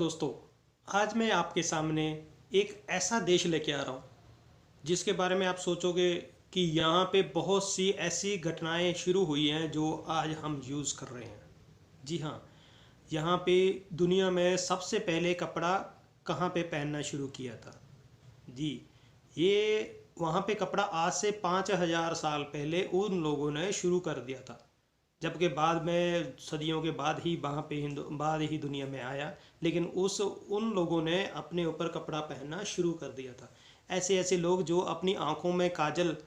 दोस्तों, आज मैं आपके सामने एक ऐसा देश लेके आ रहा हूँ जिसके बारे में आप सोचोगे कि यहाँ पे बहुत सी ऐसी घटनाएं शुरू हुई हैं जो आज हम यूज़ कर रहे हैं। जी हाँ, यहाँ पे दुनिया में सबसे पहले कपड़ा कहाँ पे पहनना शुरू किया था। जी, ये वहाँ पे कपड़ा आज से 5,000 साल पहले उन लोगों ने शुरू कर दिया था, जबकि बाद में सदियों के बाद ही वहाँ पे बाद ही दुनिया में आया। लेकिन उस उन लोगों ने अपने ऊपर कपड़ा पहनना शुरू कर दिया था। ऐसे ऐसे लोग जो अपनी आँखों में काजल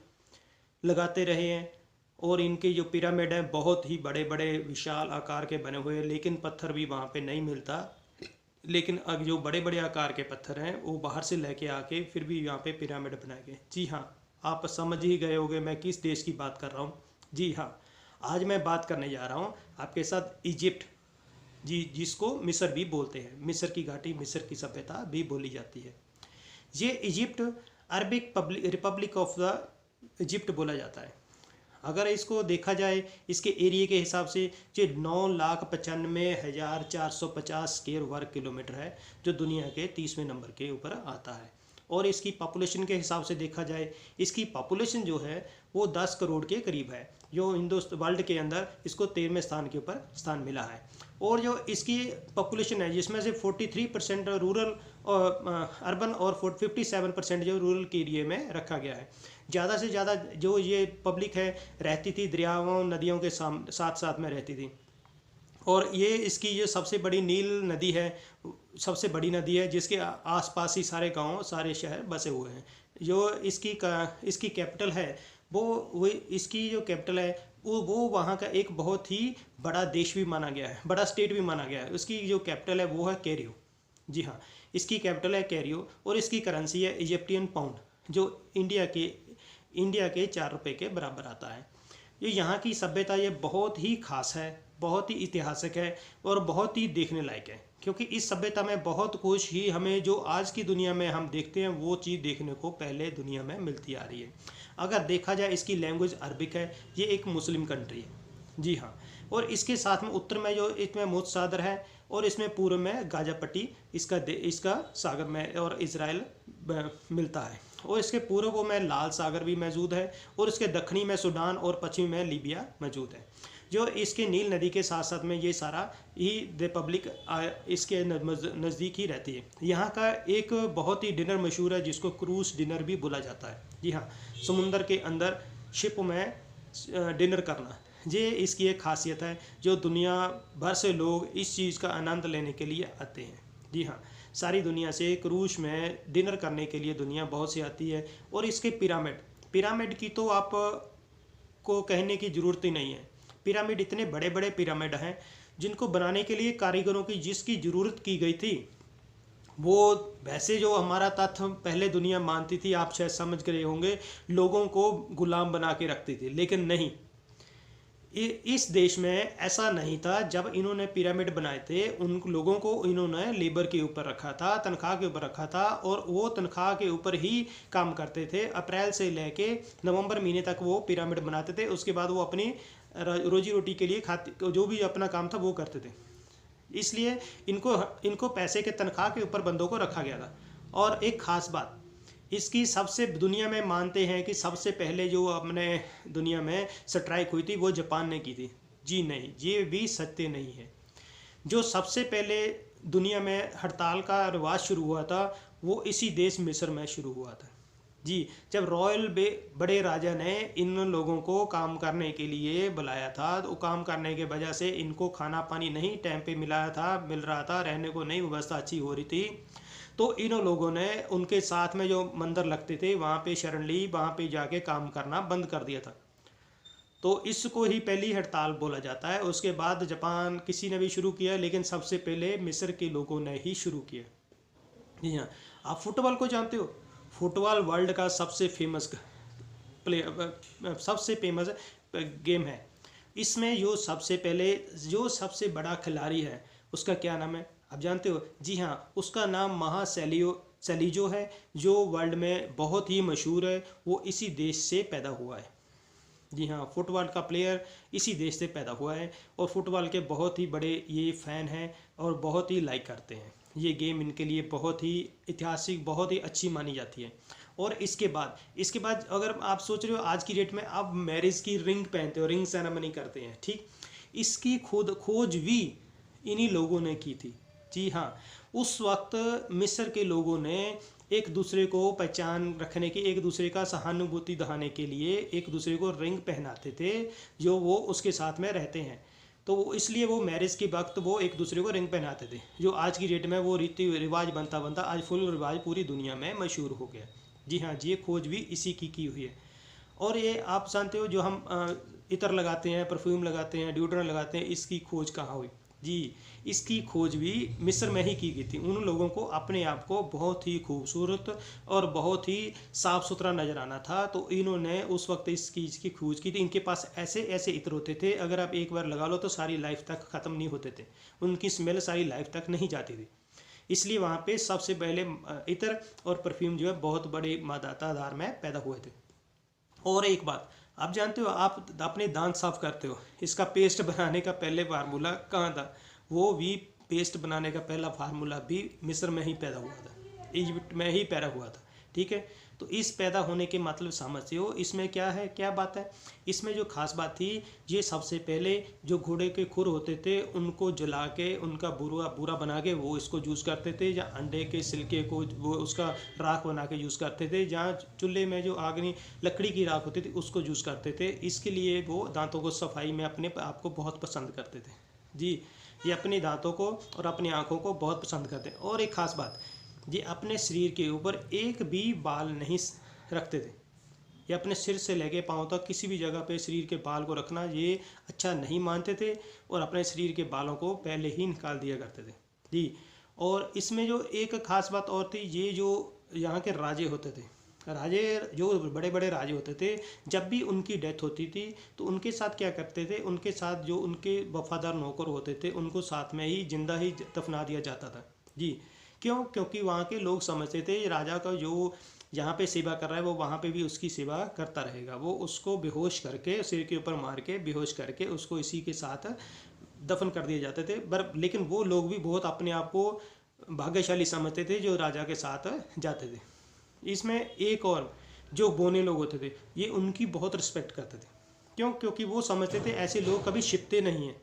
लगाते रहे हैं, और इनके जो पिरामिड हैं बहुत ही बड़े बड़े विशाल आकार के बने हुए हैं, लेकिन पत्थर भी वहाँ पे नहीं मिलता। लेकिन अब जो बड़े बड़े आकार के पत्थर हैं वो बाहर से लेके आके फिर भी यहाँ पे पिरामिड बनाए गए। जी हाँ, आप समझ ही गए होंगे मैं किस देश की बात कर रहा हूँ। जी हाँ, आज मैं बात करने जा रहा हूँ आपके साथ इजिप्ट, जी, जिसको मिस्र भी बोलते हैं। मिस्र की घाटी, मिस्र की सभ्यता भी बोली जाती है। ये Egypt Arabic Republic of the Egypt बोला जाता है। अगर इसको देखा जाए इसके एरिए के हिसाब से, जो 9,95,450 स्क्वायर वर्ग किलोमीटर है, जो दुनिया के 30वें नंबर के ऊपर आता है। और इसकी पॉपुलेशन के हिसाब से देखा जाए, इसकी पॉपुलेशन जो है वो 10 करोड़ के करीब है, जो हिंदुस्तान वर्ल्ड के अंदर इसको 13वें स्थान के ऊपर स्थान मिला है। और जो इसकी पॉपुलेशन है जिसमें से 43% रूरल और अर्बन और 57% जो रूरल के एरिए में रखा गया है। ज़्यादा से ज़्यादा जो ये पब्लिक है रहती थी दरियाओं नदियों के साथ साथ में रहती थी। और ये इसकी जो सबसे बड़ी नील नदी है, सबसे बड़ी नदी है, जिसके आसपास ही सारे गांव सारे शहर बसे हुए हैं। जो इसकी कैपिटल है वो इसकी जो कैपिटल है वो वहाँ का एक बहुत ही बड़ा देश भी माना गया है, बड़ा स्टेट भी माना गया है। उसकी जो कैपिटल है वो है कैरियो। जी हाँ, इसकी कैपिटल है कैरियो, और इसकी करेंसी है इजिप्टियन पाउंड, जो इंडिया के 4 रुपये के बराबर आता है। ये यहाँ की सभ्यता ये बहुत ही खास है, बहुत ही ऐतिहासिक है और बहुत ही देखने लायक है, क्योंकि इस सभ्यता में बहुत कुछ ही हमें जो आज की दुनिया में हम देखते हैं वो चीज़ देखने को पहले दुनिया में मिलती आ रही है। अगर देखा जाए इसकी लैंग्वेज अरबिक है, ये एक मुस्लिम कंट्री है। जी हाँ, और इसके साथ में उत्तर में जो इसमें मुतसादर है, और इसमें पूर्व में गाजा पट्टी इसका सागर में और इसराइल मिलता है। और इसके पूर्व में लाल सागर भी मौजूद है, और इसके दक्षिणी में सूडान और पश्चिमी में लीबिया मौजूद है। जो इसके नील नदी के साथ साथ में ये सारा ही रिपब्लिक इसके नज़दीक ही रहती है। यहाँ का एक बहुत ही डिनर मशहूर है जिसको क्रूज डिनर भी बोला जाता है। जी हाँ, समुंदर के अंदर शिप में डिनर करना, ये इसकी एक खासियत है, जो दुनिया भर से लोग इस चीज़ का आनंद लेने के लिए आते हैं। जी हाँ, सारी दुनिया से क्रूज में डिनर करने के लिए दुनिया बहुत सी आती है। और इसके पिरामिड की तो आप को कहने की ज़रूरत ही नहीं है। पिरामिड इतने बड़े बड़े पिरामिड हैं जिनको बनाने के लिए कारीगरों की जिसकी ज़रूरत की गई थी, वो वैसे जो हमारा तथ्य पहले दुनिया मानती थी, आप शायद समझ गए होंगे, लोगों को गुलाम बना के रखती थी। लेकिन नहीं, इस देश में ऐसा नहीं था। जब इन्होंने पिरामिड बनाए थे उन लोगों को इन्होंने लेबर के ऊपर रखा था, तनख्वाह के ऊपर रखा था, और वो तनख्वाह के ऊपर ही काम करते थे। अप्रैल से लेके नवंबर महीने तक वो पिरामिड बनाते थे। उसके बाद वो अपनी रोजी रोटी के लिए खाते, जो भी अपना काम था वो करते थे। इसलिए इनको पैसे के तनख्वाह के ऊपर बंदों को रखा गया था। और एक ख़ास बात, इसकी सबसे दुनिया में मानते हैं कि सबसे पहले जो अपने दुनिया में स्ट्राइक हुई थी वो जापान ने की थी। जी नहीं, ये भी सत्य नहीं है। जो सबसे पहले दुनिया में हड़ताल का रिवाज शुरू हुआ था वो इसी देश मिस्र में शुरू हुआ था। जी, जब बड़े राजा ने इन लोगों को काम करने के लिए बुलाया था, तो काम करने के वजह से इनको खाना पानी नहीं टाइम पे मिल रहा था, रहने को नहीं व्यवस्था अच्छी हो रही थी। तो इन लोगों ने उनके साथ में जो मंदिर लगते थे वहाँ पे शरण ली, वहाँ पे जाके काम करना बंद कर दिया था। तो इसको ही पहली हड़ताल बोला जाता है। उसके बाद जापान किसी ने भी शुरू किया, लेकिन सबसे पहले मिस्र के लोगों ने ही शुरू किया। जी हाँ, आप फुटबॉल को जानते हो? फुटबॉल वर्ल्ड का सबसे फेमस गेम है। इसमें जो सबसे बड़ा खिलाड़ी है उसका क्या नाम है, आप जानते हो? जी हाँ, उसका नाम सेलिजो है, जो वर्ल्ड में बहुत ही मशहूर है। वो इसी देश से पैदा हुआ है। जी हाँ, फुटबॉल का प्लेयर इसी देश से पैदा हुआ है, और फुटबॉल के बहुत ही बड़े ये फ़ैन हैं और बहुत ही लाइक करते हैं। ये गेम इनके लिए बहुत ही ऐतिहासिक, बहुत ही अच्छी मानी जाती है। और इसके बाद अगर आप सोच रहे हो आज की डेट में आप मैरिज की रिंग पहनते हो, रिंग सेरेमनी करते हैं, ठीक, इसकी खुद खोज भी इन्हीं लोगों ने की थी। जी हाँ, उस वक्त मिस्र के लोगों ने एक दूसरे को पहचान रखने की, एक दूसरे का सहानुभूति दिखाने के लिए एक दूसरे को रिंग पहनाते थे जो वो उसके साथ में रहते हैं। तो इसलिए वो मैरिज के वक्त वो एक दूसरे को रिंग पहनाते थे, जो आज की डेट में वो रीति रिवाज बनता बनता आज फुल रिवाज पूरी दुनिया में मशहूर हो गया। जी हाँ, ये खोज भी इसी की हुई है। और ये आप जानते हो जो हम इत्र लगाते हैं, परफ्यूम लगाते हैं, डिओड्रेंट लगाते हैं, इसकी खोज कहाँ हुई? जी, इसकी खोज भी मिस्र में ही की गई थी। उन लोगों को अपने आप को बहुत ही खूबसूरत और बहुत ही साफ़ सुथरा नज़र आना था, तो इन्होंने उस वक्त इस चीज़ की खोज की थी। इनके पास ऐसे ऐसे इत्र होते थे, अगर आप एक बार लगा लो तो सारी लाइफ तक ख़त्म नहीं होते थे, उनकी स्मेल सारी लाइफ तक नहीं जाती थी। इसलिए वहाँ पे सबसे पहले इत्र और परफ्यूम जो है बहुत बड़े तादाद में पैदा हुए थे। और एक बात आप जानते हो, आप अपने दांत साफ करते हो, इसका पेस्ट बनाने का पहले फार्मूला कहाँ था? वो भी पेस्ट बनाने का पहला फार्मूला भी मिस्र में ही पैदा हुआ था, इजिप्ट में ही पैदा हुआ था, ठीक है। तो इस पैदा होने के मतलब समझते हो इसमें क्या है, क्या बात है? इसमें जो खास बात थी, ये सबसे पहले जो घोड़े के खुर होते थे उनको जला के उनका बुरा बुरा बना के वो इसको यूज़ करते थे, या अंडे के छिलके को वो उसका राख बना के यूज़ करते थे, जहाँ चूल्हे में जो आगनी लकड़ी की राख होती थी उसको यूज़ करते थे। इसके लिए वो दांतों को सफाई में अपने आप को बहुत पसंद करते थे। जी, ये अपने दांतों को और अपनी आँखों को बहुत पसंद करते हैं। और एक ख़ास बात, ये अपने शरीर के ऊपर एक भी बाल नहीं रखते थे। ये अपने सिर से लेके पाँव तक किसी भी जगह पे शरीर के बाल को रखना ये अच्छा नहीं मानते थे, और अपने शरीर के बालों को पहले ही निकाल दिया करते थे। जी, और इसमें जो एक ख़ास बात और थी, ये जो यहाँ के राजे होते थे, राजे जो बड़े बड़े राजे होते थे, जब भी उनकी डेथ होती थी तो उनके साथ क्या करते थे, उनके साथ जो उनके वफादार नौकर होते थे उनको साथ में ही जिंदा ही दफना दिया जाता था। जी, क्यों? क्योंकि वहाँ के लोग समझते थे राजा का जो यहाँ पे सेवा कर रहा है वो वहाँ पे भी उसकी सेवा करता रहेगा। वो उसको बेहोश करके, सिर के ऊपर मार के बेहोश करके उसको इसी के साथ दफन कर दिए जाते थे। पर लेकिन वो लोग भी बहुत अपने आप को भाग्यशाली समझते थे जो राजा के साथ जाते थे। इसमें एक और जो बोने लोग होते थे, ये उनकी बहुत रिस्पेक्ट करते थे। क्यों? क्योंकि वो समझते थे ऐसे लोग कभी छिपते नहीं हैं।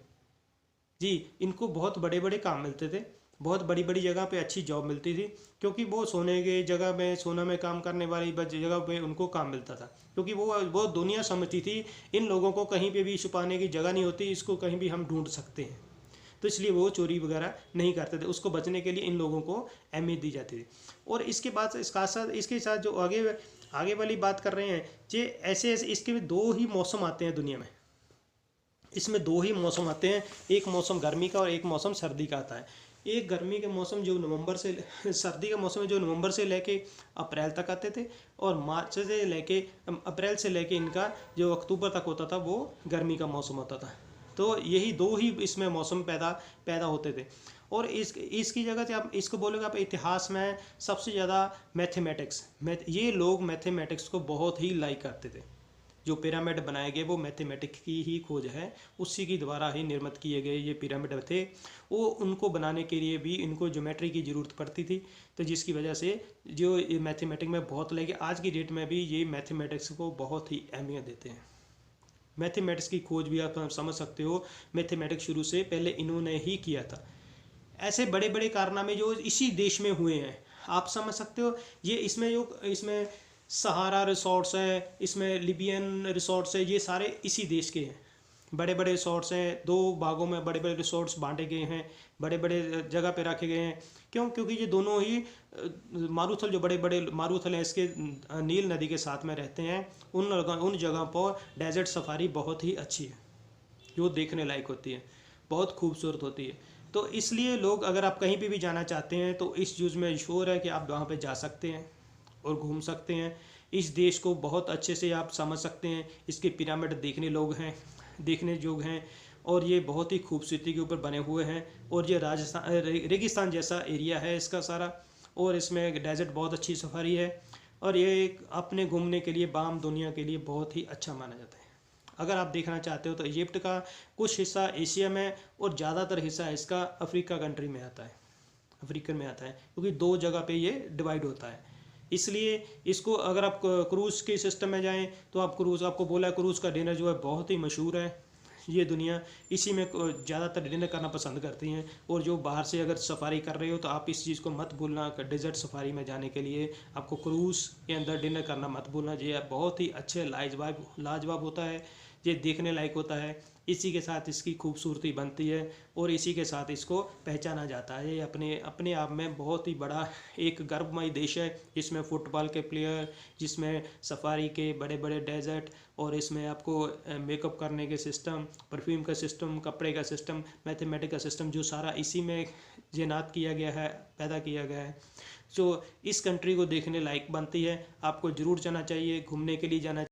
जी, इनको बहुत बड़े बड़े काम मिलते थे, बहुत बड़ी बड़ी जगह पे अच्छी जॉब मिलती थी, क्योंकि वो सोने के जगह में, सोना में काम करने वाली जगह पे उनको काम मिलता था। क्योंकि वो दुनिया समझती थी इन लोगों को कहीं पे भी छुपाने की जगह नहीं होती, इसको कहीं भी हम ढूंढ सकते हैं। तो इसलिए वो चोरी वगैरह नहीं करते थे, उसको बचने के लिए इन लोगों को अहमियत दी जाती थी। और इसके बाद इसके साथ जो आगे आगे वाली बात कर रहे हैं, ये ऐसे ऐसे इसके भी दो ही मौसम आते हैं दुनिया में। इसमें दो ही मौसम आते हैं, एक मौसम गर्मी का और एक मौसम सर्दी का आता है। एक गर्मी के मौसम जो नवंबर से सर्दी का मौसम है जो नवंबर से लेके अप्रैल तक आते थे, और मार्च से लेके अप्रैल से लेके इनका जो अक्टूबर तक होता था वो गर्मी का मौसम होता था। तो यही दो ही इसमें मौसम पैदा पैदा होते थे। और इसकी जगह से आप इसको बोलोगे आप इतिहास में सबसे ज़्यादा मैथमेटिक्स, ये लोग मैथमेटिक्स को बहुत ही लाइक करते थे। जो पिरामिड बनाए गए वो मैथमेटिक्स की ही खोज है, उसी की द्वारा ही निर्मित किए गए ये पिरामिड थे। वो उनको बनाने के लिए भी इनको ज्योमेट्री की ज़रूरत पड़ती थी, तो जिसकी वजह से जो ये मैथमेटिक्स में बहुत लगे, आज की डेट में भी ये मैथमेटिक्स को बहुत ही अहमियत देते हैं। मैथमेटिक्स की खोज भी आप समझ सकते हो, मैथमेटिक्स शुरू से पहले इन्होंने ही किया था। ऐसे बड़े बड़े कारनामे जो इसी देश में हुए हैं, आप समझ सकते हो। ये इसमें सहारा रिसोर्ट्स हैं, इसमें लिबियन रिसोर्ट्स है, ये सारे इसी देश के हैं। बड़े बड़े रिसोर्ट्स हैं, दो भागों में बड़े बड़े रिसोर्ट्स बांटे गए हैं, बड़े बड़े जगह पे रखे गए हैं। क्यों? क्योंकि ये दोनों ही मारूथल, जो बड़े बड़े मारूथल हैं इसके नील नदी के साथ में रहते हैं, उन जगह पर डेजर्ट सफारी बहुत ही अच्छी है, जो देखने लायक होती है, बहुत खूबसूरत होती है। तो इसलिए लोग, अगर आप कहीं पे भी जाना चाहते हैं तो इस चीज़ में श्योर है कि आप वहाँ पे जा सकते हैं और घूम सकते हैं। इस देश को बहुत अच्छे से आप समझ सकते हैं। इसके पिरामिड देखने योग्य हैं, और ये बहुत ही खूबसूरती के ऊपर बने हुए हैं। और ये राजस्थान रेगिस्तान जैसा एरिया है इसका सारा, और इसमें डेजर्ट बहुत अच्छी सफारी है, और ये एक अपने घूमने के लिए बाम दुनिया के लिए बहुत ही अच्छा माना जाता है। अगर आप देखना चाहते हो तो इजिप्ट का कुछ हिस्सा एशिया में और ज़्यादातर हिस्सा इसका अफ्रीका कंट्री में आता है। अफ्रीकन में आता है, क्योंकि दो जगह पे ये डिवाइड होता है। इसलिए इसको अगर आप क्रूज़ के सिस्टम में जाएं तो आप क्रूज़, आपको बोला क्रूज़ का डिनर जो है बहुत ही मशहूर है। ये दुनिया इसी में ज़्यादातर डिनर करना पसंद करती हैं। और जो बाहर से अगर सफारी कर रहे हो तो आप इस चीज़ को मत भूलना, डेजर्ट सफारी में जाने के लिए आपको क्रूज़ के अंदर डिनर करना मत भूलना। ये बहुत ही अच्छे लाजवाब लाजवाब होता है, ये देखने लायक होता है। इसी के साथ इसकी खूबसूरती बनती है और इसी के साथ इसको पहचाना जाता है। ये अपने अपने आप में बहुत ही बड़ा एक गर्वमय देश है, जिसमें फ़ुटबॉल के प्लेयर, जिसमें सफारी के बड़े बड़े डेजर्ट, और इसमें आपको मेकअप करने के सिस्टम, परफ्यूम का सिस्टम, कपड़े का सिस्टम, मैथमेटिक्स का सिस्टम, जो सारा इसी में तैनात किया गया है, पैदा किया गया है। जो इस कंट्री को देखने लायक बनती है। आपको ज़रूर जाना चाहिए, घूमने के लिए जाना